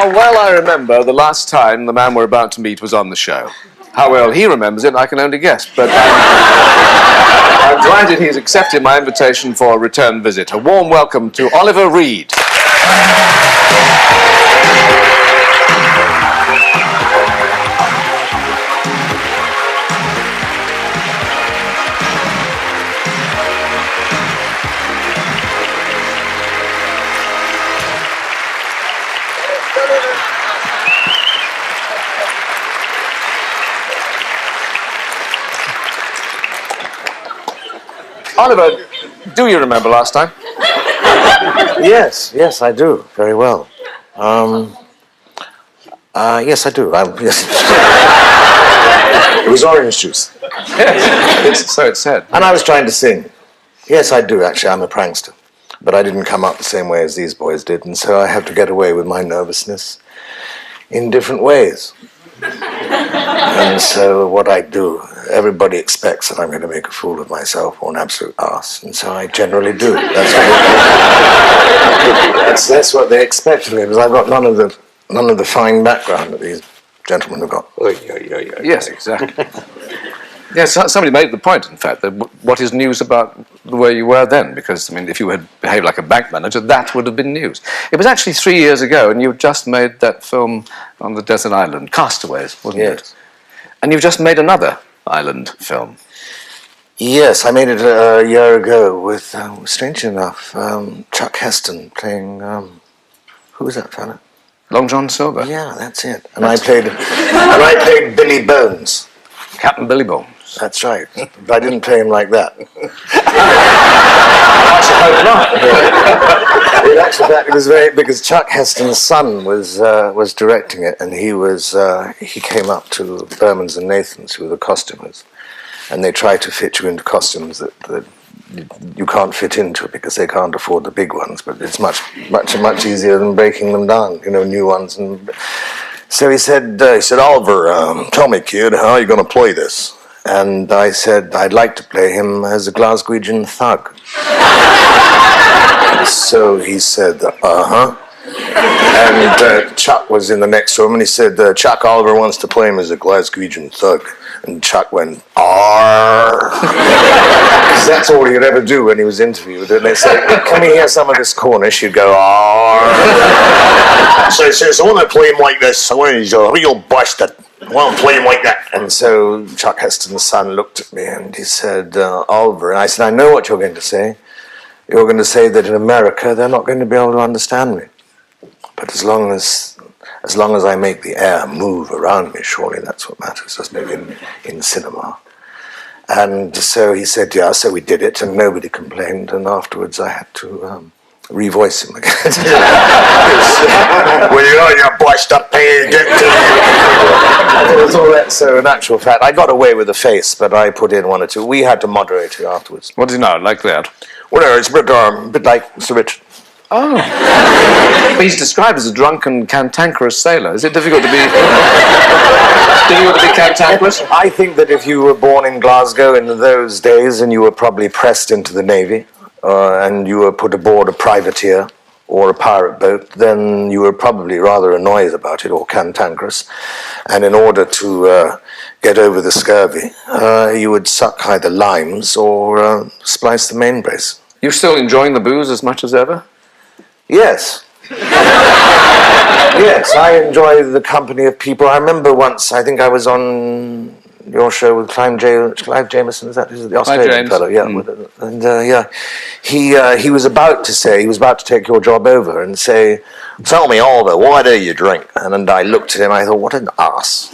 how well I remember the last time the man we're about to meet was on the show. How well he remembers it, I can only guess, but I'm delighted he's accepted my invitation for a return visit. A warm welcome to Oliver Reed. Oliver, do you remember last time? Yes, I do, very well. Yes, I do. Yes. It was orange juice. Yes, so it said. And I was trying to sing. Yes, I do, actually. I'm a prankster. But I didn't come up the same way as these boys did, and so I have to get away with my nervousness in different ways. And so what I do, everybody expects that I'm going to make a fool of myself or an absolute arse, and so I generally do. That's what they expect of me, because I've got none of the fine background that these gentlemen have got. Yes, exactly. Yes, somebody made the point, in fact, that what is news about the way you were then? Because, I mean, if you had behaved like a bank manager, that would have been news. It was actually 3 years ago, and you just made that film on the desert island, Castaways, wasn't it? And you've just made another island film. Yes, I made it a year ago with, strangely enough, Chuck Heston playing, who was that fella? Long John Silver. Yeah, that's it. And I played Billy Bones. Captain Billy Bones. That's right. But I didn't play him like that. In actual fact, it was because Chuck Heston's son was directing it, and he came up to Berman's and Nathan's, who were the costumers, and they try to fit you into costumes that you can't fit into because they can't afford the big ones. But it's much easier than breaking them down, new ones. And so he said, Oliver, tell me, kid, how are you going to play this? And I said, I'd like to play him as a Glaswegian thug. So he said, uh-huh. And Chuck was in the next room, and he said, Chuck, Oliver wants to play him as a Glaswegian thug. And Chuck went, "Arr." Because that's all he'd ever do when he was interviewed. And they said, "Can we hear some of this Cornish?" He'd go, "Arr." So he says, "I want to play him like this. I want he's a real bastard. I want to play him like that." And so Chuck Heston's son looked at me and he said, "Oliver," and I said, "I know what you're going to say. You're going to say that in America they're not going to be able to understand me. But as long as I make the air move around me, surely that's what matters, isn't it, in cinema?" And so he said, yeah, so we did it, and nobody complained, and afterwards I had to revoice him again. Well, you're bust up paying it was all that. So in actual fact, I got away with the face, but I put in one or two. We had to moderate it afterwards. What is it now, like that? Well, it's a bit like Sir Richard. Oh. But he's described as a drunken, cantankerous sailor. Is it difficult to be cantankerous? I think that if you were born in Glasgow in those days and you were probably pressed into the Navy and you were put aboard a privateer or a pirate boat, then you were probably rather annoyed about it or cantankerous. And in order to get over the scurvy, you would suck either limes or splice the main brace. You're still enjoying the booze as much as ever? Yes. Yes, I enjoy the company of people. I remember once, I think I was on your show with Clive Jameson, is that the Australian fellow? Yeah. And he was about to take your job over and say, "Tell me, Oliver, why do you drink?" And I looked at him, I thought, what an ass.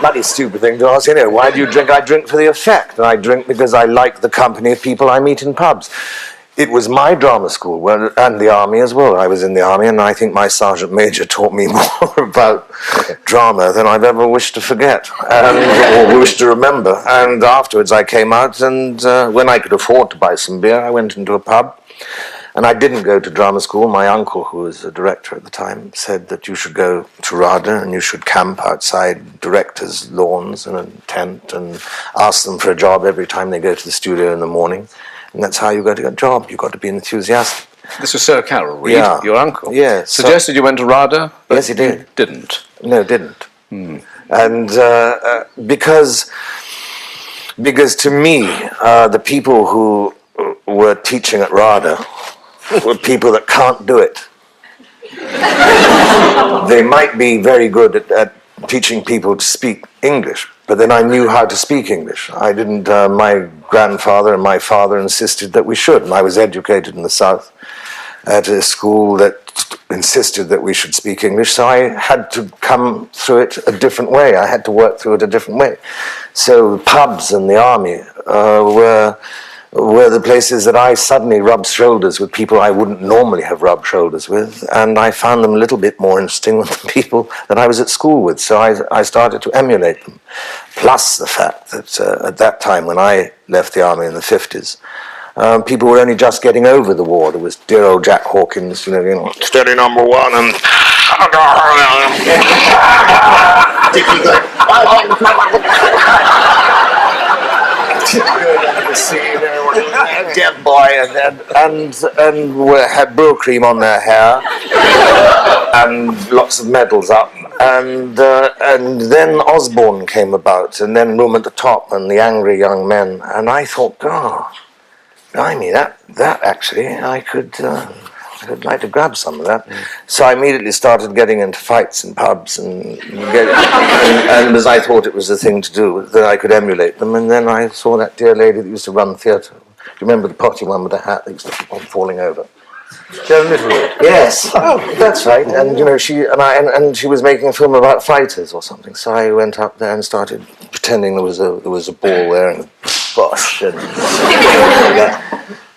Bloody stupid thing to ask, why do you drink? I drink for the effect, and I drink because I like the company of people I meet in pubs. It was my drama school, and the army as well. I was in the army, and I think my sergeant major taught me more about drama than I've ever wished to forget, or wished to remember. And afterwards I came out, and when I could afford to buy some beer, I went into a pub. And I didn't go to drama school. My uncle, who was the director at the time, said that you should go to RADA and you should camp outside directors' lawns in a tent and ask them for a job every time they go to the studio in the morning. And that's how you got to get a job. You've got to be enthusiastic. This was Sir Carroll Reed, Yeah. your uncle. Yeah, Suggested you went to RADA, but Yes, he did. you didn't. No, didn't. And because to me, the people who were teaching at RADA were people that can't do it. They might be very good at teaching people to speak English, but then I knew how to speak English. I didn't, my grandfather and my father insisted that we should, and I was educated in the South at a school that insisted that we should speak English, so I had to come through it a different way. I had to work through it a different way. So pubs and the army were the places that I suddenly rubbed shoulders with people I wouldn't normally have rubbed shoulders with, and I found them a little bit more interesting than the people that I was at school with, so I started to emulate them. Plus the fact that at that time when I left the army in the 50s, people were only just getting over the war. There was dear old Jack Hawkins, going, steady number one, and dead boy, and had brill cream on their hair, and lots of medals up. And then Osborne came about, and then Room at the Top, and The Angry Young Men, and I thought, God, blimey, that actually, I could like to grab some of that. So I immediately started getting into fights in pubs, and as I thought it was the thing to do, that I could emulate them. And then I saw that dear lady that used to run theatre. Do you remember the potty one with the hat that used to keep on falling over? Joan Little. Yes, oh, that's right. And she was making a film about fighters or something. So I went up there and started pretending there was a ball there and bosh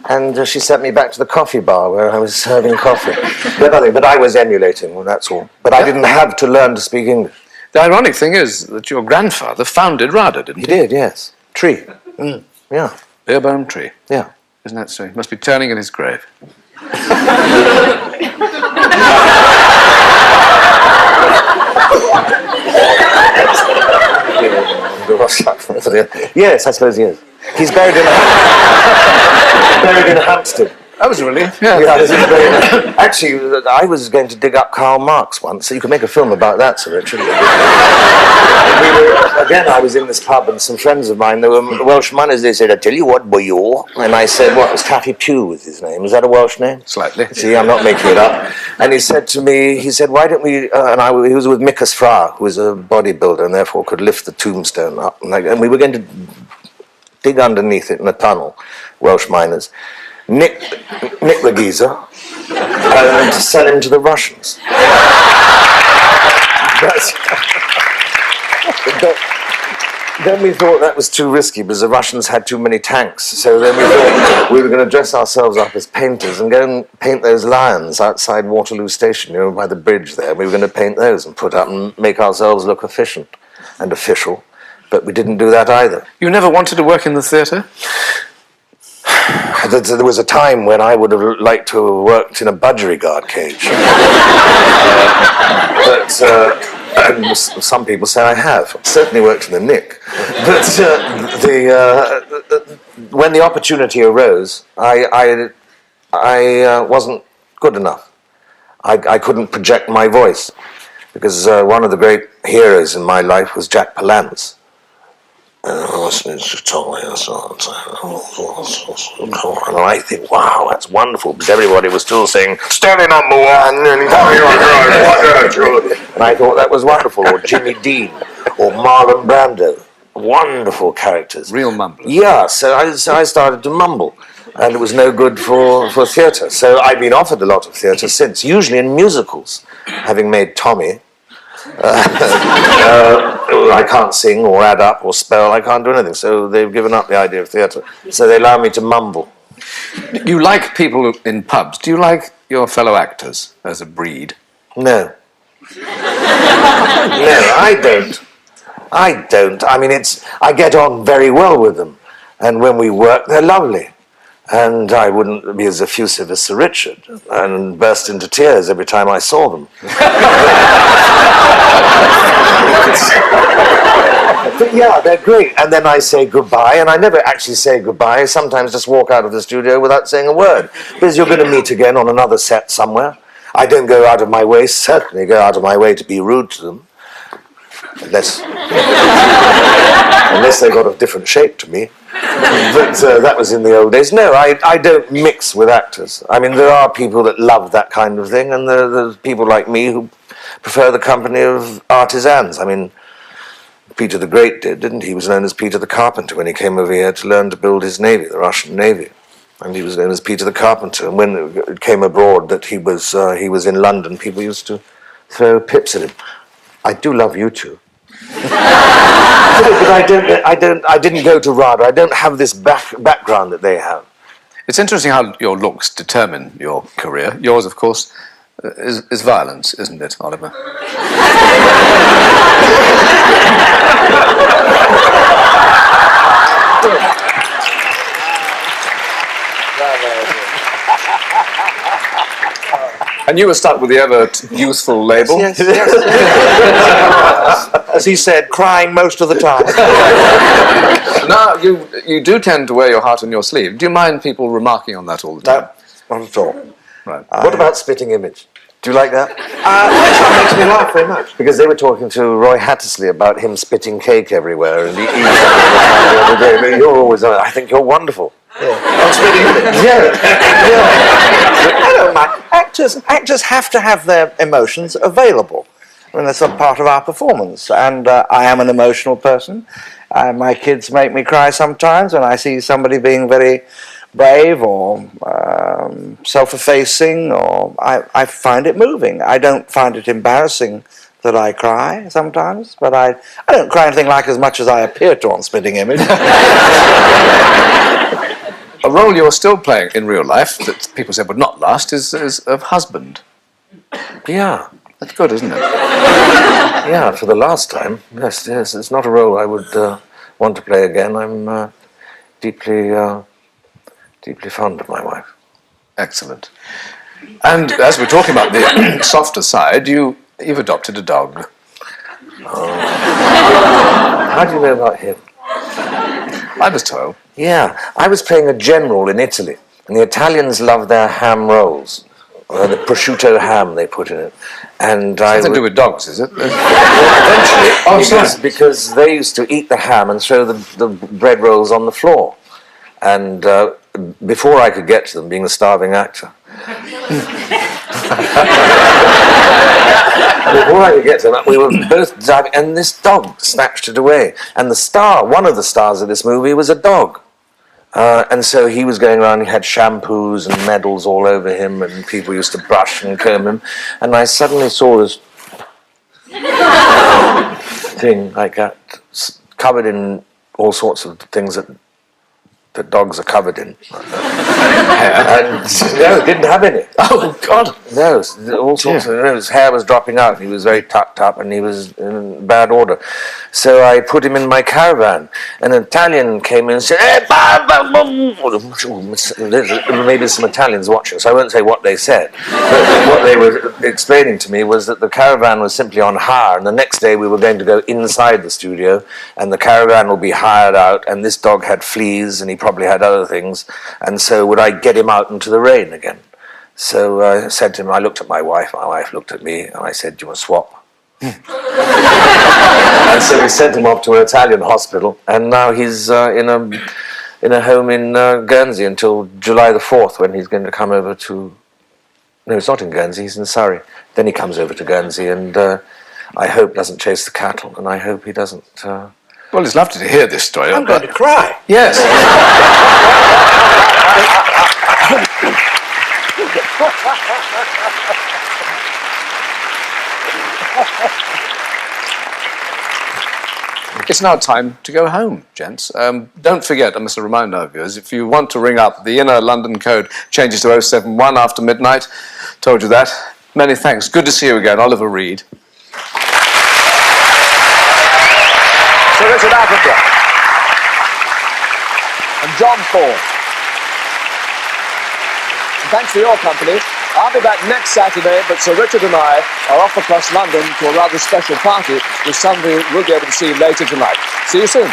and she sent me back to the coffee bar where I was serving coffee. But I was emulating, well, that's all. But I didn't have to learn to speak English. The ironic thing is that your grandfather founded RADA, didn't he? He did, yes. Tree. Yeah. Beerbohm Tree. Yeah. Isn't that so? He must be turning in his grave. Yes, I suppose he is. He's buried in Hampstead. That was really, Actually, I was going to dig up Karl Marx once, so you could make a film about that, Sir Richard. Again, I was in this pub, and some friends of mine, they were Welsh miners, they said, I tell you what, boyo. And I said, what, was Taffy Pugh was his name? Is that a Welsh name? Slightly. See, I'm not making it up. And he said to me, why don't we, he was with Mikas Fra, who was a bodybuilder, and therefore could lift the tombstone up. And we were going to dig underneath it in a tunnel, Welsh miners. Nick the geezer and to sell him to the Russians. Then we thought that was too risky because the Russians had too many tanks. So then we thought we were going to dress ourselves up as painters and go and paint those lions outside Waterloo Station, by the bridge there. We were going to paint those and put up and make ourselves look efficient and official. But we didn't do that either. You never wanted to work in the theatre? There was a time when I would have liked to have worked in a budgerigard cage. And some people say I have. Certainly worked in the Nick. But when the opportunity arose, I wasn't good enough. I couldn't project my voice because one of the great heroes in my life was Jack Palance. And I think, wow, that's wonderful, because everybody was still saying, "Steady number one," and I thought that was wonderful. Or Jimmy Dean, or Marlon Brando, wonderful characters. Real mumblers. Yeah, so I started to mumble, and it was no good for theatre. So I've been offered a lot of theatre since, usually in musicals, having made Tommy. I can't sing or add up or spell, I can't do anything, so they've given up the idea of theatre. So they allow me to mumble. You like people in pubs. Do you like your fellow actors as a breed? No. No, I don't. I mean, I get on very well with them, and when we work, they're lovely. And I wouldn't be as effusive as Sir Richard and burst into tears every time I saw them. But yeah, they're great. And then I say goodbye, and I never actually say goodbye. I sometimes just walk out of the studio without saying a word, because you're going to meet again on another set somewhere. I don't go out of my way, certainly go out of my way to be rude to them, unless they got a different shape to me. But that was in the old days. No, I don't mix with actors. I mean, there are people that love that kind of thing, and there's people like me who prefer the company of artisans. I mean, Peter the Great didn't he? He was known as Peter the Carpenter when he came over here to learn to build his navy, the Russian Navy. And he was known as Peter the Carpenter. And when it came abroad that he was in London, people used to throw pips at him. I do love you too. But I didn't go to RADA. I don't have this background that they have. It's interesting how your looks determine your career. Yours, of course, is violence, isn't it, Oliver? And you were stuck with the ever youthful label. Yes. As he said, crying most of the time. Now, you do tend to wear your heart on your sleeve. Do you mind people remarking on that all the time? No, not at all. Right. What about Spitting Image? Do you like that? That makes me laugh very much. Because they were talking to Roy Hattersley about him spitting cake everywhere and eating it the other day. But you're always, I think you're wonderful. On Spitting Image. Yeah. I don't mind. Actors have to have their emotions available. I mean, that's a part of our performance. And I am an emotional person. My kids make me cry sometimes when I see somebody being very brave or self-effacing, or I find it moving. I don't find it embarrassing that I cry sometimes, but I don't cry anything like as much as I appear to on Spitting Image. A role you're still playing in real life that people said would not last is of husband. Yeah. That's good, isn't it? Yeah, for the last time. Yes. It's not a role I would want to play again. I'm deeply fond of my wife. Excellent. And as we're talking about the softer side, you've adopted a dog. How do you know about him? I was told. Yeah, I was playing a general in Italy, and the Italians love their ham rolls. The prosciutto ham they put in it. And Nothing to do with dogs, is it? Eventually, because they used to eat the ham and throw the bread rolls on the floor. And before I could get to them, being a starving actor, before I could get to them, we were both diving, and this dog snatched it away. And one of the stars of this movie was a dog. And so he was going around, he had shampoos and medals all over him, and people used to brush and comb him. And I suddenly saw this thing like that, covered in all sorts of things that dogs are covered in. And no, it didn't have any. Oh, God. No, all sorts of, his hair was dropping out, he was very tucked up, and he was in bad order. So I put him in my caravan. An Italian came in and said, "Hey, maybe some Italians watching, so I won't say what they said. But what they were explaining to me was that the caravan was simply on hire, and the next day we were going to go inside the studio, and the caravan will be hired out, and this dog had fleas, and he probably had other things, and so would I get him out into the rain again?" So I said to him, I looked at my wife looked at me, and I said, "Do you want to swap?" And so we sent him off to an Italian hospital, and now he's in a home in Guernsey until July the 4th, when he's going to come over to... No, it's not in Guernsey, he's in Surrey. Then he comes over to Guernsey, and I hope doesn't chase the cattle, and I hope he doesn't... Well, it's lovely to hear this story. I'm going to cry. Yes. It's now time to go home, gents. Don't forget, I must remind our viewers, if you want to ring up, the inner London code changes to 071 after midnight. Told you that. Many thanks. Good to see you again, Oliver Reed. Sir Richard Attenborough and John Thaw. And thanks for your company. I'll be back next Saturday, but Sir Richard and I are off across London to a rather special party with somebody we'll be able to see later tonight. See you soon.